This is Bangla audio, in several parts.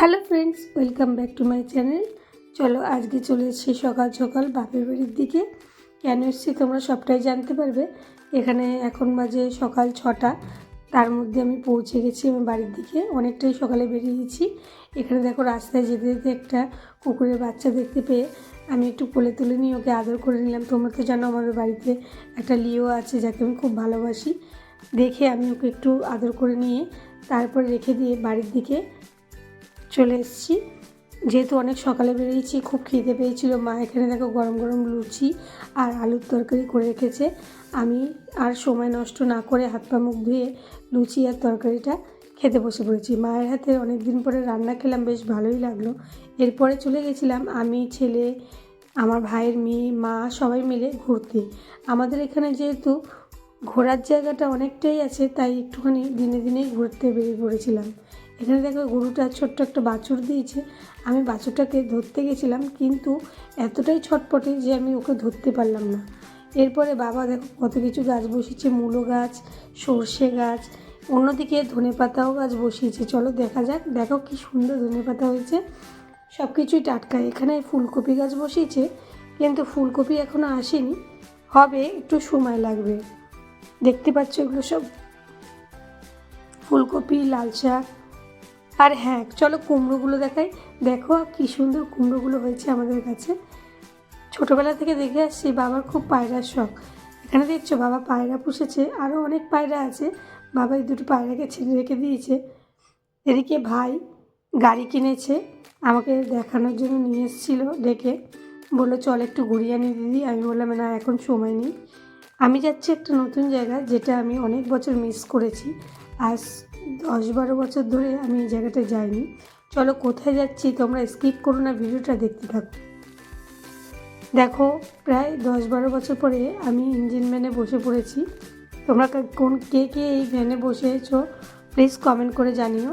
Hello friends, welcome back to my channel. চলো আজকে চলে এসেছি সকাল সকাল বাপের বাড়ির দিকে। কেন এসেছি তোমরা সবটাই জানতে পারবে। এখানে এখন বাজে সকাল 6টা, তার মধ্যে আমি পৌঁছে গেছি আমার বাড়ির দিকে। অনেকটাই সকালে বেরিয়েছি। এখানে দেখো রাস্তায় যেতে যেতে একটা কুকুরের বাচ্চা দেখতে পেয়ে আমি একটু কোলে তুলে নিয়ে ওকে আদর করে নিলাম। তোমরা তো জানো আমাদের বাড়িতে একটা লিও আছে যাকে আমি খুব ভালোবাসি। দেখে আমি ওকে একটু আদর করে নিয়ে তারপরে রেখে দিয়ে বাড়ির দিকে চলে এসেছি। যেহেতু অনেক সকালে বেরিয়েছি, খুব খিদে পেয়েছিল। মা এখানে দেখো গরম গরম লুচি আর আলুর তরকারি করে রেখেছে। আমি আর সময় নষ্ট না করে হাত পা মুখ ধুয়ে লুচি আর তরকারিটা খেতে বসে পড়েছি। মায়ের হাতে অনেক দিন পরে রান্না খেলাম, বেশ ভালোই লাগলো। এরপরে চলে গেছিলাম আমি, ছেলে, আমার ভাইয়ের মেয়ে, মা সবাই মিলে ঘুরতে। আমাদের এখানে যেহেতু ঘোরার জায়গাটা অনেকটাই আছে, তাই একটুখানি দিনে দিনেই ঘুরতে বেরিয়ে পড়েছিলাম। এখানে দেখো গরুটা ছোট্ট একটা বাছুর দিয়েছে। আমি বাছুরটাকে ধরতে গেছিলাম, কিন্তু এতটাই ছটপটে যে আমি ওকে ধরতে পারলাম না। এরপরে বাবা দেখো কত কিছু গাছ বসিয়েছে, মূলো গাছ, সর্ষে গাছ, অন্যদিকে ধনেপাতাও গাছ বসিয়েছে। চলো দেখা যাক। দেখো কি সুন্দর ধনেপাতা হয়েছে, সব কিছুই টাটকা। এখানে ফুলকপি গাছ বসিয়েছে, কিন্তু ফুলকপি এখনও আসেনি, হবে, একটু সময় লাগবে। দেখতে পাচ্ছ এগুলো সব ফুলকপি, লাল শাক। আর হ্যাঁ, চলো কুমড়োগুলো দেখাই। দেখো কী সুন্দর কুমড়োগুলো হয়েছে আমাদের কাছে। ছোটোবেলা থেকে দেখে আসছি বাবার খুব পায়রার শখ। এখানে দেখছো বাবা পায়রা পুষেছে, আরও অনেক পায়রা আছে। বাবা এই দুটো পায়রাকে ছেড়ে রেখে দিয়েছে। এদিকে ভাই গাড়ি কিনেছে, আমাকে দেখানোর জন্য নিয়ে এসেছিলো ডেকে। বললো চল একটু ঘুরিয়ে আনি দিদি। আমি বললাম না, এখন সময় নেই। আমি যাচ্ছি একটা নতুন জায়গা, যেটা আমি অনেক বছর মিস করেছি। আজ 10-12 বছর ধরে আমি এই জায়গাটায় যাইনি। চলো কোথায় যাচ্ছি তোমরা স্কিপ করো না, ভিডিওটা দেখতে থাকো। দেখো প্রায় 10-12 বছর পরে আমি ইঞ্জিন ভ্যানে বসে পড়েছি। তোমরা কে এই ভ্যানে বসেছো প্লিজ কমেন্ট করে জানিও।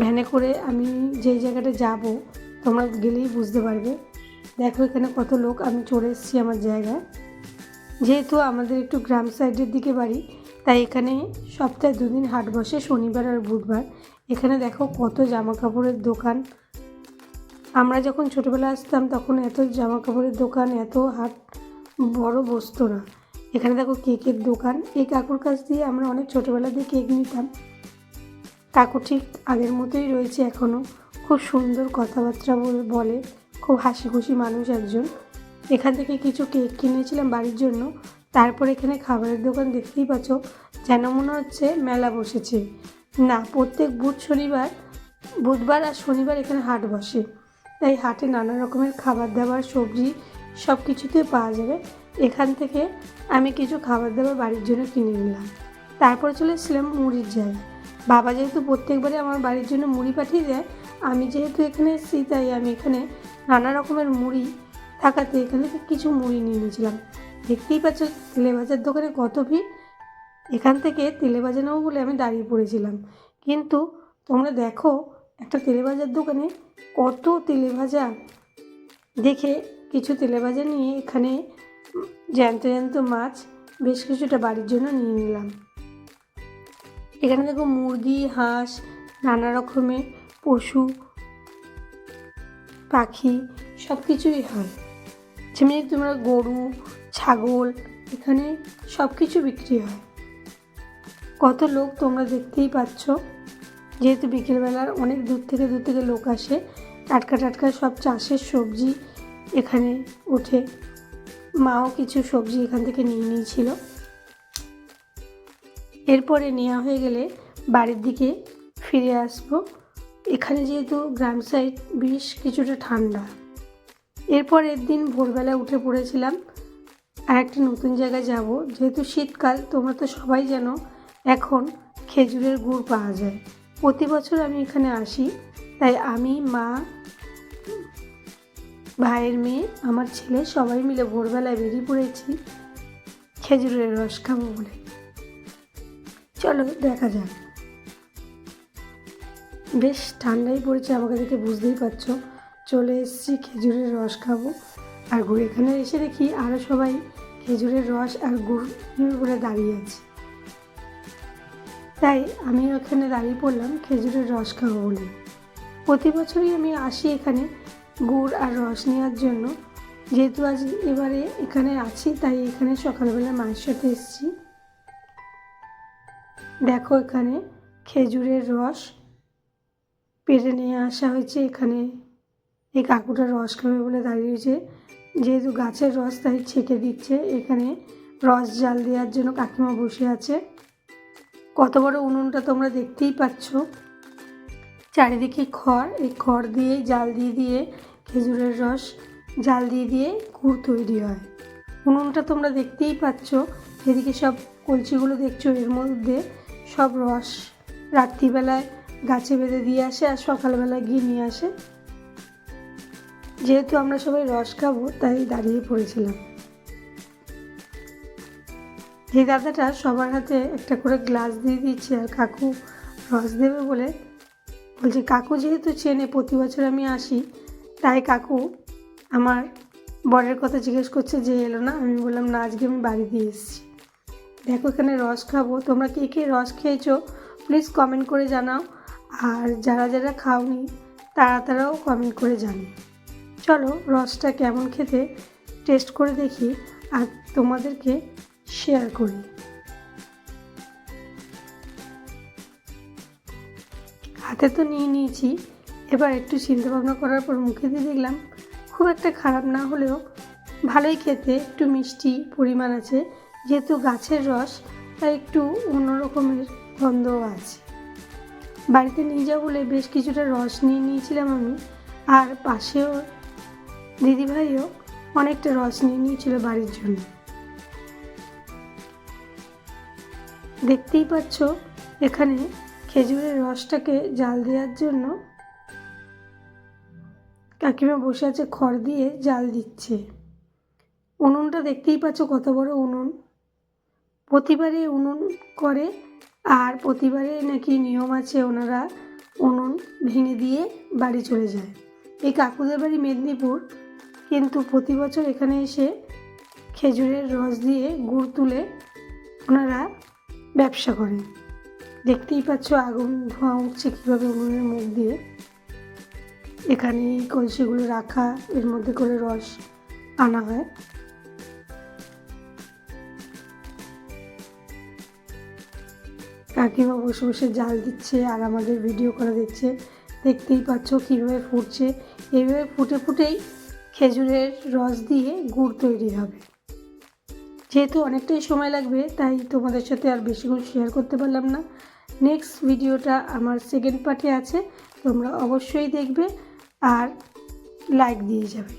ভ্যানে করে আমি যেই জায়গাটা যাব তোমরা গেলেই বুঝতে পারবে। দেখো এখানে কত লোক। আমি চলে এসেছি আমার জায়গায়। যেহেতু আমাদের একটু গ্রাম সাইডের দিকে বাড়ি, তাই এখানে সপ্তাহে 2 দিন হাট বসে, শনিবার আর বুধবার। এখানে দেখো কত জামা কাপড়ের দোকান। আমরা যখন ছোটোবেলা আসতাম তখন এত জামা কাপড়ের দোকান, এত হাট বড় বসতো না। এখানে দেখো কেকের দোকান। এই কাকুর কাছ দিয়ে আমরা অনেক ছোটোবেলা দিয়ে কেক নিতাম। কাকু ঠিক আগের মতোই রয়েছে এখনও, খুব সুন্দর কথাবার্তা বলে, খুব হাসি খুশি মানুষ একজন। এখান থেকে কিছু কেক কিনেছিলাম বাড়ির জন্য। তারপর এখানে খাবারের দোকান দেখতেই পাচ্ছ, যেন মনে হচ্ছে মেলা বসেছে। না, প্রত্যেক বুধবার আর শনিবার এখানে হাট বসে, তাই হাটে নানা রকমের খাবার দাবার, সবজি সব কিছুতেই পাওয়া যাবে। এখান থেকে আমি কিছু খাবার দাবার বাড়ির জন্য কিনে নিলাম। তারপর চলে এসেছিলাম মুড়ির জায়গায়। বাবা যেহেতু প্রত্যেকবারে আমার বাড়ির জন্য মুড়ি পাঠিয়ে দেয়, আমি যেহেতু এখানে এসেছি তাই আমি এখানে নানা রকমের মুড়ি থাকাতে এখান থেকে কিছু মুড়ি নিয়ে নিয়েছিলাম। দেখতেই পাচ্ছ তেলে ভাজার দোকানে কত ভিড়। এখান থেকে তেলে ভাজা নেবো বলে আমি দাঁড়িয়ে পড়েছিলাম, কিন্তু তোমরা দেখো একটা তেলে ভাজার দোকানে কত তেলে ভাজা। দেখে কিছু তেলে ভাজা নিয়ে এখানে জ্যান্ত জ্যান্ত মাছ বেশ কিছুটা বাড়ির জন্য নিয়ে নিলাম। এখানে দেখো মুরগি, হাঁস, নানা রকমের পশু পাখি সব কিছুই হয়। যেমনি তোমরা গরু, ছাগল, এখানে সব কিছু বিক্রি হয়। কত লোক তোমরা দেখতেই পাচ্ছ। যেহেতু বিকেলবেলার অনেক দূর থেকে লোক আসে, টাটকা টাটকা সব চাষের সবজি এখানে ওঠে। মাও কিছু সবজি এখান থেকে নিয়ে নিয়েছিল। এরপরে নেওয়া হয়ে গেলে বাড়ির দিকে ফিরে আসবো। এখানে যেহেতু গ্রাম সাইড বেশ কিছুটা ঠান্ডা। এরপরের দিন ভোরবেলা উঠে পড়েছিলাম আর একটা নতুন জায়গায় যাব। যেহেতু শীতকাল, তোমরা তো সবাই জানো এখন খেজুরের গুড় পাওয়া যায়। প্রতি বছর আমি এখানে আসি, তাই আমি, মা, ভাইয়ের মেয়ে, আমার ছেলে সবাই মিলে ভোরবেলায় বেরিয়ে পড়েছি খেজুরের রস খাবো বলে। চলো দেখা যাক। বেশ ঠান্ডাই পড়েছে, আমাকে দেখে বুঝতেই পারছো। চলে এসেছি খেজুরের রস খাবো আর গুড়। এখানে এসে দেখি আরও সবাই খেজুরের রস আর গুড় বলে দাঁড়িয়ে আছে। তাই আমি ওখানে দাঁড়িয়ে পড়লাম খেজুরের রস খাবো বলে। প্রতি বছরই আমি আসি এখানে গুড় আর রস নেওয়ার জন্য। যেহেতু আজ এবারে এখানে আছি তাই এখানে সকালবেলা মায়ের সাথে এসেছি। দেখো এখানে খেজুরের রস পেরে নিয়ে আসা হয়েছে। এখানে এই কাকুটা রস খাবে বলে দাঁড়িয়েছে, যেহেতু গাছের রস তাই ছেঁকে দিচ্ছে। এখানে রস জাল দেওয়ার জন্য কাকিমা বসে আছে। কত বড় উনুনটা তোমরা দেখতেই পাচ্ছ, চারিদিকে খড়, এই খড় দিয়ে জাল দিয়ে খেজুরের রস জাল দিয়ে গুড় তৈরি হয়। উনুনটা তোমরা দেখতেই পাচ্ছ, এদিকে সব কলসিগুলো দেখছো, এর মধ্যে সব রস রাত্রিবেলায় গাছে বেঁধে দিয়ে আসে আর সকালবেলায় গিয়ে নিয়ে আসে। যেহেতু আমরা সবাই রস খাবো তাই দাঁড়িয়ে পড়েছিলাম। এই দাদাটা সবার হাতে একটা করে গ্লাস দিয়ে দিচ্ছে আর কাকু রস দেবে বলে বলছে। কাকু যেহেতু চেনে, প্রতি বছর আমি আসি, তাই কাকু আমার বরের কথা জিজ্ঞেস করছে যে এলো না। আমি বললাম না, আজকে আমি বাড়ি দিয়ে এসেছি। দেখো এখানে রস খাবো। তোমরা কে কে রস খেয়েছো প্লিজ কমেন্ট করে জানাও, আর যারা যারা খাওনি তারাও কমেন্ট করে জানো। চলো রসটা কেমন খেতে টেস্ট করে দেখি আর তোমাদেরকে শেয়ার করি। হাতে তো নিয়ে নিয়েছি, এবার একটু চিন্তা ভাবনা করার পর মুখে দিয়ে দেখলাম খুব একটা খারাপ না হলেও ভালোই খেতে, একটু মিষ্টি পরিমাণ আছে। যেহেতু গাছের রস তাই একটু অন্যরকমের গন্ধও আছে। বাড়িতে নিয়ে যাবো বলে বেশ কিছুটা রস নিয়ে নিয়েছিলাম আমি, আর পাশেও দিদিভাইও অনেকটা রস নিয়ে নিয়েছিল বাড়ির জন্য। দেখতেই পাচ্ছ এখানে খেজুরের রসটাকে জাল দেওয়ার জন্য কাকিমা বসে আছে, খড় দিয়ে জাল দিচ্ছে। উনুনটা দেখতেই পাচ্ছ কত বড় উনুন। প্রতিবারে উনুন করে, আর প্রতিবারে নাকি নিয়ম আছে ওনারা উনুন ভেঙে দিয়ে বাড়ি চলে যায়। এই কাকুদের বাড়ি মেদিনীপুর, কিন্তু প্রতি বছর এখানে এসে খেজুরের রস দিয়ে গুড় তুলে ওনারা ব্যবসা করেন। দেখতেই পাচ্ছ আগুন ধোঁয়া উঠছে কীভাবে উনুনের মুখ দিয়ে। এখানে এই কলসিগুলো রাখা, এর মধ্যে করে রস আনা হয়। কাকিমা বসে বসে জাল দিচ্ছে আর আমাদের ভিডিও করা দেখছে। দেখতেই পাচ্ছ কীভাবে ফুটছে। এইভাবে ফুটে ফুটেই খেজুরের রস দিয়ে গুড় তৈরি হবে। যেহেতু অনেকটাই সময় লাগবে তাই তোমাদের সাথে আর বেশিক্ষণ শেয়ার করতে পারলাম না। নেক্সট ভিডিওটা আমার সেকেন্ড পার্টে আছে, তোমরা অবশ্যই দেখবে আর লাইক দিয়ে যাবে।